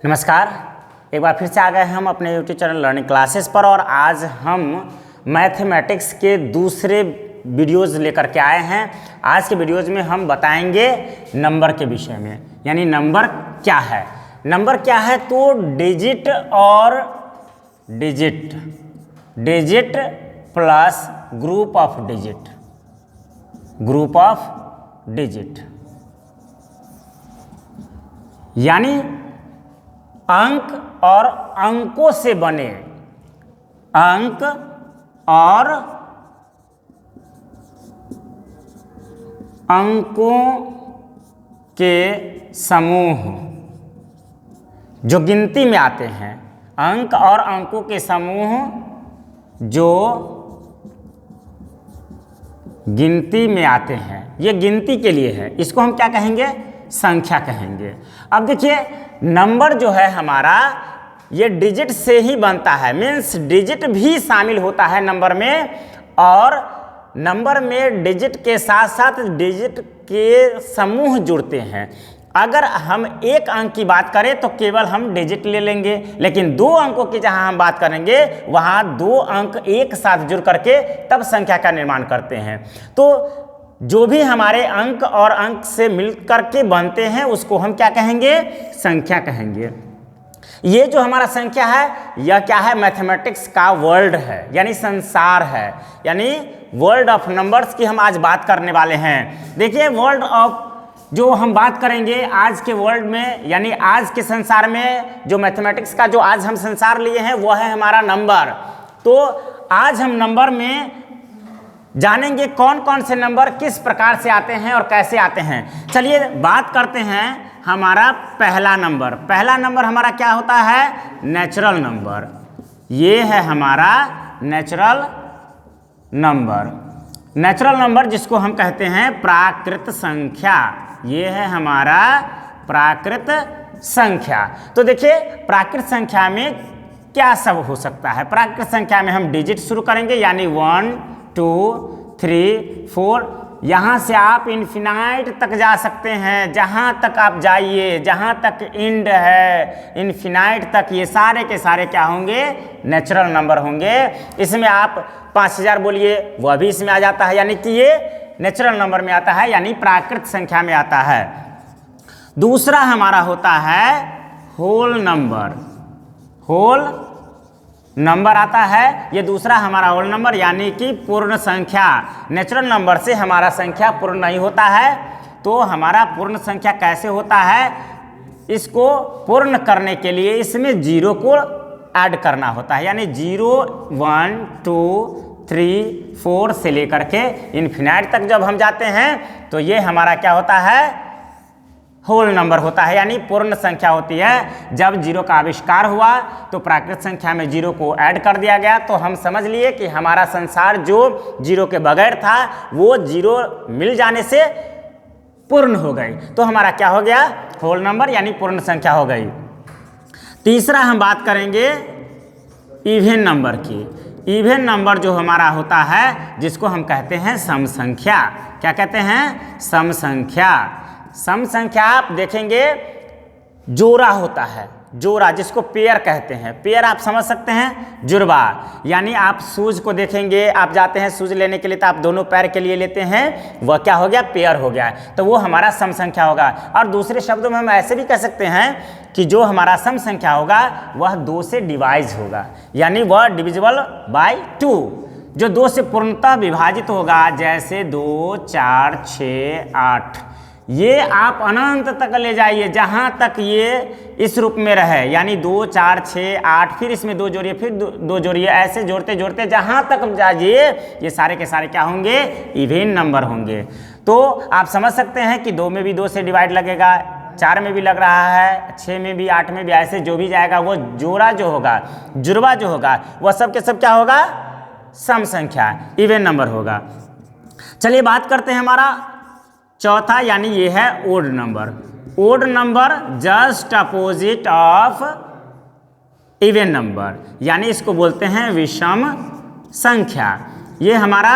नमस्कार, एक बार फिर से आ गए हम अपने YouTube चैनल लर्निंग क्लासेस पर। और आज हम मैथमेटिक्स के दूसरे वीडियोज़ लेकर के आए हैं। आज के वीडियोज़ में हम बताएंगे नंबर के विषय में, यानी नंबर क्या है। नंबर क्या है तो डिजिट और digit plus group of digit, यानी अंक और अंकों से बने, अंक और अंकों के समूह जो गिनती में आते हैं, अंक और अंकों के समूह जो गिनती में आते हैं, ये गिनती के लिए है। इसको हम क्या कहेंगे? संख्या कहेंगे। अब देखिए, नंबर जो है हमारा ये डिजिट से ही बनता है, मीन्स डिजिट भी शामिल होता है नंबर में। और नंबर में डिजिट के साथ साथ डिजिट के समूह जुड़ते हैं। अगर हम एक अंक की बात करें तो केवल हम डिजिट ले लेंगे, लेकिन दो अंकों की जहां हम बात करेंगे वहां दो अंक एक साथ जुड़ करके तब संख्या का निर्माण करते हैं। तो जो भी हमारे अंक और अंक से मिलकर के बनते हैं उसको हम क्या कहेंगे? संख्या कहेंगे। ये जो हमारा संख्या है यह क्या है? मैथमेटिक्स का वर्ल्ड है, यानी संसार है, यानी वर्ल्ड ऑफ नंबर्स की हम आज बात करने वाले हैं। देखिए, वर्ल्ड ऑफ जो हम बात करेंगे आज के वर्ल्ड में, यानी आज के संसार में, जो मैथमेटिक्स का जो आज हम संसार लिए हैं वो है हमारा नंबर। तो आज हम नंबर में जानेंगे कौन कौन से नंबर किस प्रकार से आते हैं और कैसे आते हैं। चलिए बात करते हैं हमारा पहला नंबर। पहला नंबर हमारा क्या होता है? Natural number. ये है हमारा नेचुरल नंबर। नेचुरल नंबर जिसको हम कहते हैं प्राकृत संख्या। ये है हमारा प्राकृत संख्या। तो देखिए, प्राकृत संख्या में क्या सब हो सकता है। प्राकृत संख्या में हम डिजिट शुरू करेंगे, यानी 1 2 3 4। यहाँ से आप इन्फिनाइट तक जा सकते हैं, जहाँ तक आप जाइए, जहाँ तक इंड है इन्फिनाइट तक, ये सारे के सारे क्या होंगे? नेचुरल नंबर होंगे। इसमें आप 5000 बोलिए, वह भी इसमें आ जाता है, यानी कि ये नेचुरल नंबर में आता है, यानी प्राकृत संख्या में आता है। दूसरा हमारा होता है होल नंबर। होल नंबर आता है, ये दूसरा हमारा होल नंबर, यानी कि पूर्ण संख्या। नेचुरल नंबर से हमारा संख्या पूर्ण नहीं होता है, तो हमारा पूर्ण संख्या कैसे होता है? इसको पूर्ण करने के लिए इसमें जीरो को ऐड करना होता है, यानी 0 1 2 3 4 से लेकर के इन्फिनाइट तक जब हम जाते हैं तो ये हमारा क्या होता है? होल नंबर होता है, यानी पूर्ण संख्या होती है। जब जीरो का आविष्कार हुआ तो प्राकृत संख्या में जीरो को ऐड कर दिया गया, तो हम समझ लिए कि हमारा संसार जो जीरो के बगैर था वो जीरो मिल जाने से पूर्ण हो गई। तो हमारा क्या हो गया? होल नंबर, यानी पूर्ण संख्या हो गई। तीसरा हम बात करेंगे इवन नंबर की। इवन नंबर जो हमारा होता है जिसको हम कहते हैं सम संख्या। क्या कहते हैं? सम संख्या। सम संख्या आप देखेंगे जोड़ा होता है, जोड़ा जिसको पेयर कहते हैं। पेयर आप समझ सकते हैं, जुड़वा, यानी आप शूज को देखेंगे, आप जाते हैं शूज लेने के लिए तो आप दोनों पैर के लिए लेते हैं, वह क्या हो गया? पेयर हो गया, तो वो हमारा सम संख्या होगा। और दूसरे शब्दों में हम ऐसे भी कह सकते हैं कि जो हमारा सम संख्या होगा वह 2 से डिवाइज होगा, यानी वह डिविजिबल बाय 2, जो 2 से पूर्णतः विभाजित होगा। जैसे 2 4 6 8, ये आप अनंत तक ले जाइए, जहाँ तक ये इस रूप में रहे, यानी 2 4 6 8, फिर इसमें 2 जोड़िए, फिर 2 जोड़िए, ऐसे जोड़ते जोड़ते जहाँ तक जाइए ये सारे के सारे क्या होंगे? इवन नंबर होंगे। तो आप समझ सकते हैं कि 2 में भी 2 से डिवाइड लगेगा, 4 में भी लग रहा है, 6 में भी, 8 में भी, ऐसे जो भी जाएगा वो जोड़ा जो होगा, जुड़वा जो होगा, वह सब के सब क्या होगा? सम संख्या, इवन नंबर होगा। चलिए बात करते हैं हमारा चौथा, यानी ये है odd number. Odd number just opposite of even number, यानी इसको बोलते हैं विषम संख्या। ये हमारा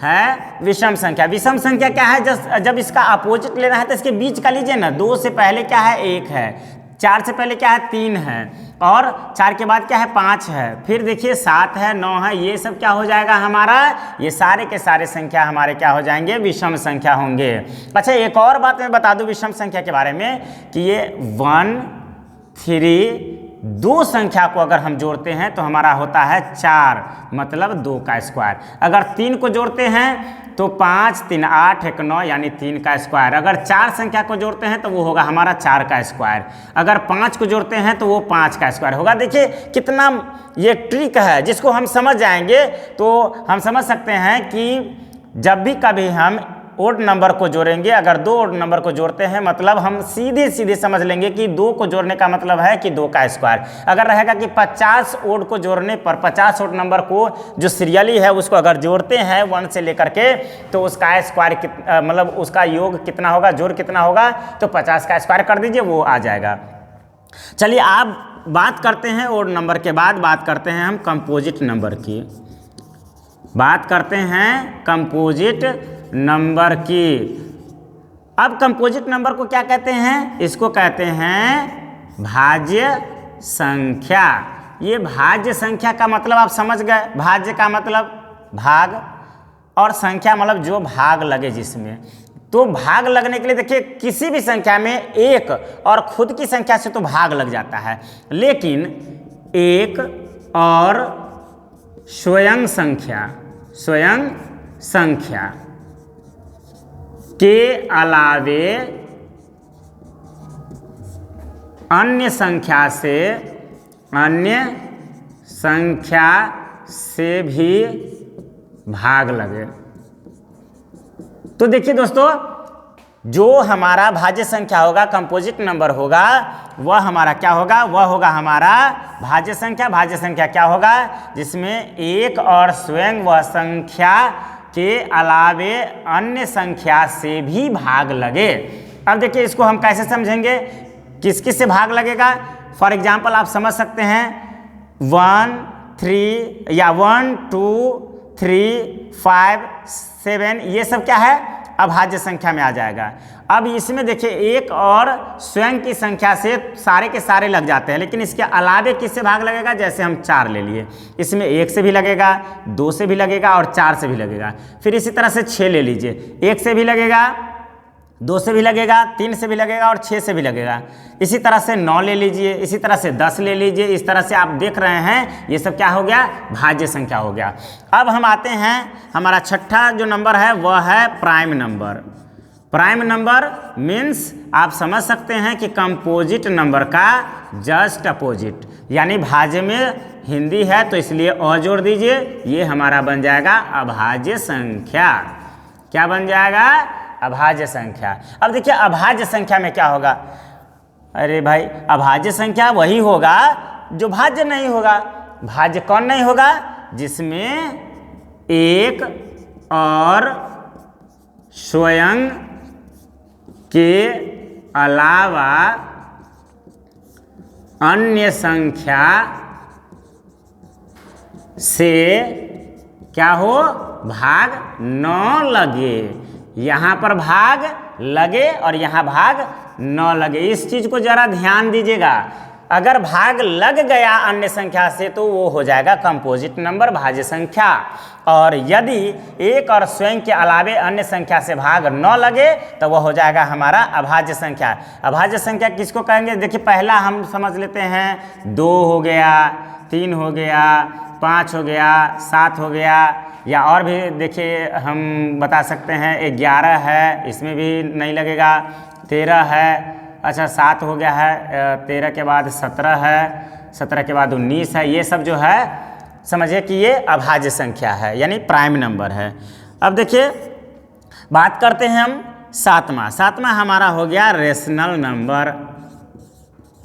है विषम संख्या। विषम संख्या क्या है? जब इसका अपोजिट लेना है तो इसके बीच का लीजिए ना, 2 से पहले क्या है? 1 है, 4 से पहले क्या है 3 है, और 4 के बाद क्या है 5 है, फिर देखिए 7 है 9 है, ये सब क्या हो जाएगा हमारा, ये सारे के सारे संख्या हमारे क्या हो जाएंगे, विषम संख्या होंगे। अच्छा एक और बात मैं बता दूं विषम संख्या के बारे में कि ये 1 3 2 संख्या को अगर हम जोड़ते हैं तो हमारा होता है 4, मतलब 2 का स्क्वायर। अगर 3 को जोड़ते हैं तो 5 3 8 1 9 यानी 3 का स्क्वायर। अगर 4 संख्या को जोड़ते हैं तो वो होगा हमारा 4 का स्क्वायर। अगर 5 को जोड़ते हैं तो वो 5 का स्क्वायर होगा। देखिए कितना ये ट्रिक है, जिसको हम समझ जाएंगे तो हम समझ सकते हैं कि जब भी कभी हम ओड नंबर को जोड़ेंगे, अगर 2 ओड नंबर को जोड़ते हैं मतलब हम सीधे सीधे समझ लेंगे कि 2 को जोड़ने का मतलब है कि 2 का स्क्वायर। अगर रहेगा कि 50 ओड को जोड़ने पर 50 ओड नंबर को जो सीरियली है उसको अगर जोड़ते हैं 1 से लेकर के तो उसका स्क्वायर मतलब उसका योग कितना होगा, जोड़ कितना होगा, तो 50 का स्क्वायर कर दीजिए वो आ जाएगा। चलिए आप बात करते हैं ओड नंबर के बाद बात करते हैं हम कंपोजिट नंबर की, बात करते हैं कंपोजिट नंबर की। अब कंपोजिट नंबर को क्या कहते हैं, इसको कहते हैं भाज्य संख्या। ये भाज्य संख्या का मतलब आप समझ गए, भाज्य का मतलब भाग और संख्या मतलब जो भाग लगे जिसमें। तो भाग लगने के लिए देखिए किसी भी संख्या में एक और खुद की संख्या से तो भाग लग जाता है, लेकिन एक और स्वयं संख्या के अलावे अन्य संख्या से भी भाग लगे। तो देखिए दोस्तों, जो हमारा भाज्य संख्या होगा, कंपोजिट नंबर होगा, वह हमारा क्या होगा, वह होगा हमारा भाज्य संख्या। भाज्य संख्या क्या होगा, जिसमें एक और स्वयं वह संख्या के अलावे अन्य संख्या से भी भाग लगे। अब देखिए इसको हम कैसे समझेंगे, किस किस से भाग लगेगा। फॉर एग्जाम्पल आप समझ सकते हैं 1 3 या 1 2 3 5 7, ये सब क्या है अभाज्य संख्या में आ जाएगा। अब इसमें देखिए एक और स्वयं की संख्या से सारे के सारे लग जाते हैं, लेकिन इसके अलावे किससे भाग लगेगा, जैसे हम 4 ले लिए, इसमें 1 से भी लगेगा, 2 से भी लगेगा और 4 से भी लगेगा। फिर इसी तरह से 6 ले लीजिए, 1 से भी लगेगा, 2 से भी लगेगा, 3 से भी लगेगा और 6 से भी लगेगा। इसी तरह से 9 ले लीजिए, इसी तरह से 10 ले लीजिए। इस तरह से आप देख रहे हैं ये सब क्या हो गया, भाज्य संख्या हो गया। अब हम आते हैं, हमारा छठा जो नंबर है वह है prime number. Prime number means आप समझ सकते हैं कि कंपोजिट नंबर का जस्ट अपोजिट, यानी भाज्य में हिंदी है तो इसलिए अ जोड़ दीजिए, ये हमारा बन जाएगा अभाज्य संख्या। क्या बन जाएगा, अभाज्य संख्या। अब देखिए अभाज्य संख्या में क्या होगा, अरे भाई अभाज्य संख्या वही होगा जो भाज्य नहीं होगा। भाज्य कौन नहीं होगा, जिसमें एक और स्वयं के अलावा अन्य संख्या से क्या हो, भाग न लगे। यहाँ पर भाग लगे और यहाँ भाग न लगे, इस चीज को जरा ध्यान दीजिएगा। अगर भाग लग गया अन्य संख्या से तो वो हो जाएगा कंपोजिट नंबर, भाज्य संख्या। और यदि एक और स्वयं के अलावे अन्य संख्या से भाग न लगे तो वह हो जाएगा हमारा अभाज्य संख्या। अभाज्य संख्या किसको कहेंगे, देखिए पहला हम समझ लेते हैं 2 हो गया, 3 हो गया, 5 हो गया, 7 हो गया, या और भी देखिए हम बता सकते हैं 11 है, इसमें भी नहीं लगेगा, 13 है, अच्छा 7 हो गया है, 13 के बाद 17 है, 17 के बाद 19 है। ये सब जो है समझिए कि ये अभाज्य संख्या है, यानी प्राइम नंबर है। अब देखिए बात करते हैं हम सातवां हमारा हो गया रेशनल नंबर।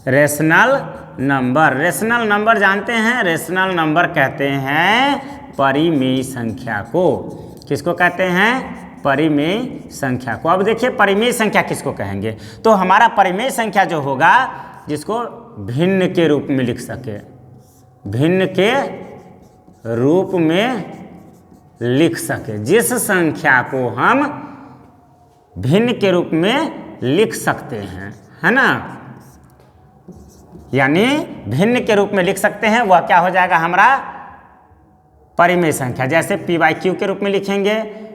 रेशनल नंबर जानते हैं, रेशनल नंबर कहते हैं परिमेय संख्या को। किसको कहते हैं, परिमेय संख्या को। अब देखिए परिमेय संख्या किसको कहेंगे, तो हमारा परिमेय संख्या जो होगा जिसको भिन्न के रूप में लिख सके, भिन्न के रूप में लिख सके, जिस संख्या को हम भिन्न के रूप में लिख सकते हैं, है ना। यानी भिन्न के रूप में लिख सकते हैं, वह क्या हो जाएगा हमारा परिमेय संख्या। जैसे p बाई क्यू के रूप में लिखेंगे,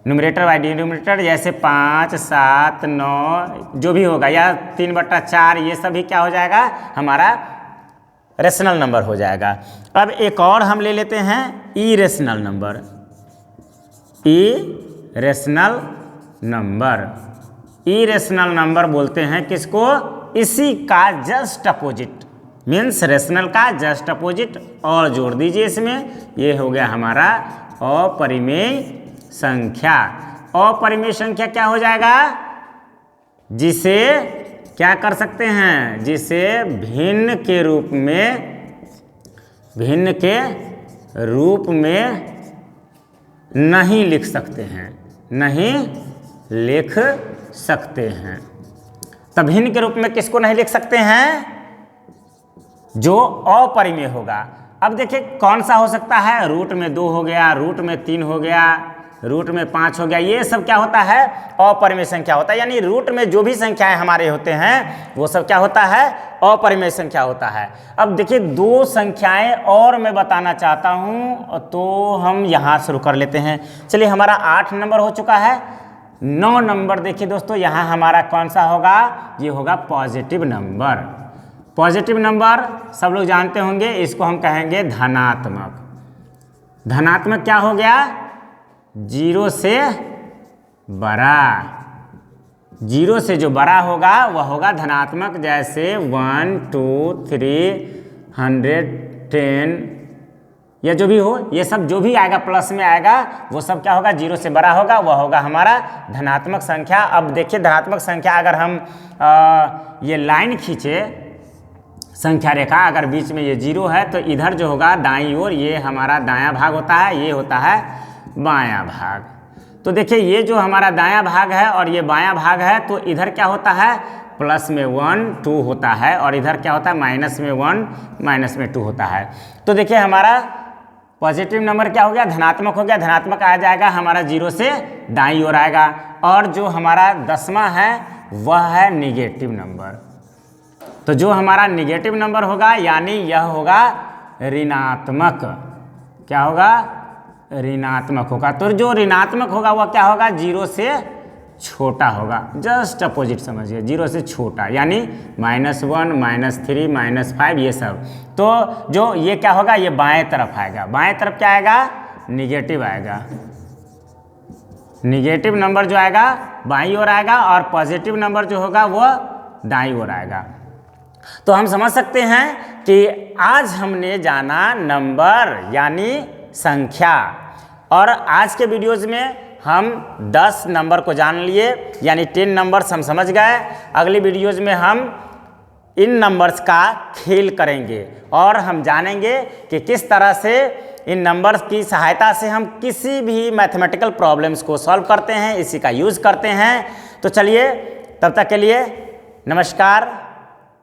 न्यूमरेटर बाई डिनोमिनेटर, जैसे 5, 7, 9 जो भी होगा, या 3/4, ये सभी क्या हो जाएगा हमारा रेशनल नंबर हो जाएगा। अब एक और हम ले लेते हैं irrational number. Irrational number, irrational number बोलते हैं किसको? इसी का जस्ट अपोजिट, मीन्स रेशनल का जस्ट अपोजिट, और जोड़ दीजिए इसमें, ये हो गया हमारा अपरिमेय संख्या। अपरिमेय संख्या क्या हो जाएगा? जिसे क्या कर सकते हैं? जिसे भिन्न के रूप में नहीं लिख सकते हैं, नहीं लिख सकते हैं। तब भिन्न के रूप में किसको नहीं लिख सकते हैं? जो अपरिमेय होगा। अब देखिए कौन सा हो सकता है? रूट में 2 हो गया, रूट में 3 हो गया, रूट में 5 हो गया, ये सब क्या होता है? अपरिमेय संख्या होता है। यानी रूट में जो भी संख्याएं हमारे होते हैं वो सब क्या होता है? अपरिमेय संख्या होता है। अब देखिए 2 संख्याएं और मैं बताना चाहता हूं, तो हम यहां शुरू कर लेते हैं। चलिए, हमारा 8 नंबर हो चुका है। 9 नंबर देखिए दोस्तों, यहाँ हमारा कौन सा होगा? ये होगा पॉजिटिव नंबर। पॉजिटिव नंबर सब लोग जानते होंगे, इसको हम कहेंगे धनात्मक। धनात्मक क्या हो गया? 0 से बड़ा। 0 से जो बड़ा होगा वह होगा धनात्मक। जैसे 1, 2, 3, 100, 10 या जो भी हो, ये सब जो भी आएगा प्लस में आएगा वो सब क्या होगा? 0 से बड़ा होगा, वह होगा हमारा धनात्मक संख्या। अब देखिए धनात्मक संख्या, अगर हम ये लाइन खींचे, संख्या रेखा, अगर बीच में ये 0 है तो इधर जो होगा दाईं ओर, ये हमारा दायां भाग होता है, ये होता है बायां भाग। तो देखिए ये जो हमारा दायां भाग है और ये बायां भाग है, तो इधर क्या होता है? प्लस में 1, 2 होता है, और इधर क्या होता है? माइनस में 1, माइनस में 2 होता है। तो देखिए हमारा पॉजिटिव नंबर क्या हो गया? धनात्मक हो गया। धनात्मक आ जाएगा हमारा 0 से दाईं ओर आएगा। और जो हमारा 10वां है वह है निगेटिव नंबर। तो जो हमारा निगेटिव नंबर होगा, यानी यह होगा ऋणात्मक। क्या होगा? ऋणात्मक होगा। तो जो ऋणात्मक होगा वह क्या होगा? 0 से छोटा होगा। जस्ट अपोजिट समझिए, 0 से छोटा, यानी -1, -3, -5 ये सब। तो जो ये क्या होगा? ये बाएं तरफ आएगा। बाएं तरफ क्या आएगा? निगेटिव आएगा। निगेटिव नंबर जो आएगा बाईं ओर आएगा, और पॉजिटिव नंबर जो होगा वह दाईं ओर आएगा। तो हम समझ सकते हैं कि आज हमने जाना नंबर यानी संख्या, और आज के वीडियोज़ में हम 10 नंबर को जान लिए, यानी 10 नंबर्स हम समझ गए। अगली वीडियोज़ में हम इन नंबर्स का खेल करेंगे और हम जानेंगे कि किस तरह से इन नंबर्स की सहायता से हम किसी भी मैथमेटिकल प्रॉब्लम्स को सॉल्व करते हैं, इसी का यूज़ करते हैं। तो चलिए, तब तक के लिए नमस्कार,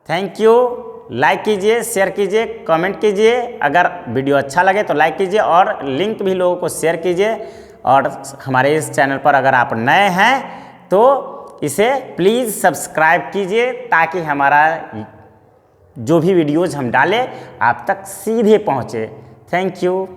थैंक यू। लाइक कीजिए, शेयर कीजिए, कमेंट कीजिए। अगर वीडियो अच्छा लगे तो लाइक कीजिए, और लिंक भी लोगों को शेयर कीजिए। और हमारे इस चैनल पर अगर आप नए हैं तो इसे प्लीज़ सब्सक्राइब कीजिए, ताकि हमारा जो भी वीडियोज़ हम डालें आप तक सीधे पहुँचे। Thank you.